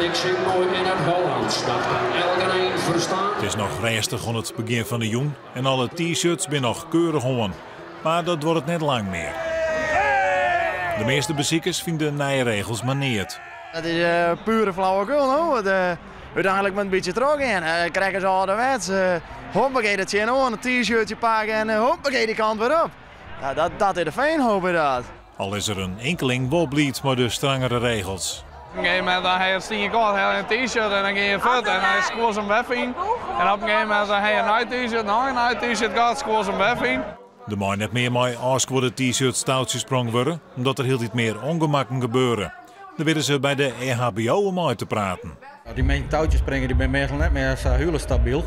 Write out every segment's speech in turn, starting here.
Ik zing nooit in het Hollands, dat kan elke verstaan. Het is nog rustig aan het begin van de joen en alle t-shirts zijn nog keurig gewoon. Maar dat wordt het net lang meer. De meeste bezoekers vinden de nieuwe regels maneerd. Het is pure flauwekul, hoor. Uiteindelijk met een beetje trok in. Krijgen ze ouderwets. Hoppakee, dat je een t-shirtje pakken en hoppakee, die kant weer op. Ja, dat is de fijn, hoop ik dat. Al is er een enkeling wobbliet maar de strengere regels. Op een gegeven moment dan heb je een t-shirt en dan ga je voet en hij scoort zijn bef in. En op een gegeven moment dan heb je een t-shirt, nog een t-shirt gaat, scoort zijn bef in. De mag net meer met afsquadde t-shirts touwtjes sprong worden, omdat er heel iets meer ongemakken gebeuren. Dan willen ze bij de EHBO om uit te praten. Die mensen touwtjes springen die ben meestal net meer heel stabiel.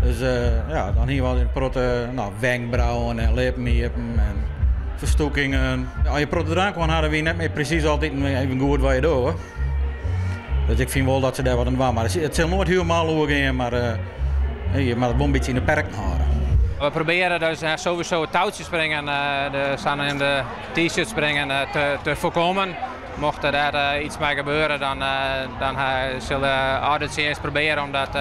Dus ja, dan hier wel in protte wenkbrauwen en lipmiepen en verstoekingen. Als je protte drank kwam, hadden we net meer precies altijd even goed wat je doet. Hoor. Dus ik vind wel dat ze daar wat aan doen. Maar het zal nooit helemaal overgaan, maar je moet het wel een beetje in de perk houden. We proberen dus sowieso het touwtjespringen, in de t-shirt springen te voorkomen. Mocht er daar iets mee gebeuren, dan zullen audits eerst proberen om dat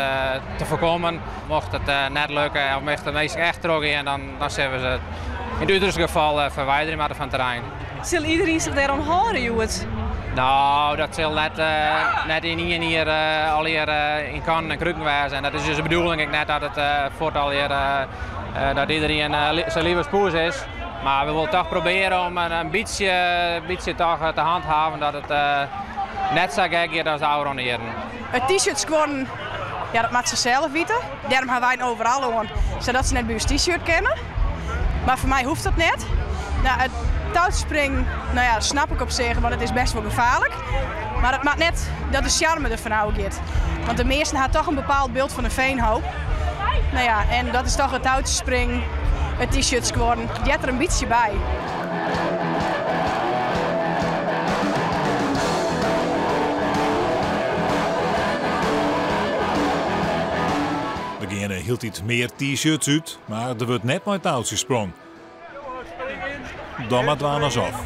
te voorkomen. Mocht het net lukken of mocht het meestal echt teruggaan, dan zullen we ze in het uiterste geval verwijderen van het terrein. Zal iedereen zich daarom houden, jongens? Nou, dat zal net in hier al hier in kannen en krukken wezen. En dat is dus de bedoeling net dat het voort al hier dat iedereen zijn lieve spoes is. Maar we willen toch proberen om een beetje toch te handhaven dat het net zo gek is als de oude hier. Het t-shirt scoren, ja, dat maakt ze zelf weten. Daarom hebben wij het overal aan, zodat ze net bij ons t-shirt kennen. Maar voor mij hoeft dat net. Nou, het touwspringen, nou ja, dat snap ik op zich, want het is best wel gevaarlijk. Maar dat maakt net dat de charme er van gaat. Want de meesten hebben toch een bepaald beeld van een veenhoop. Nou ja, en dat is toch het touwspringen, het t-shirt scoren. Die heeft er een beetje bij. Degene hield iets meer t-shirts uit, maar er wordt net met touwtjes sprong. Dan maar het waar af.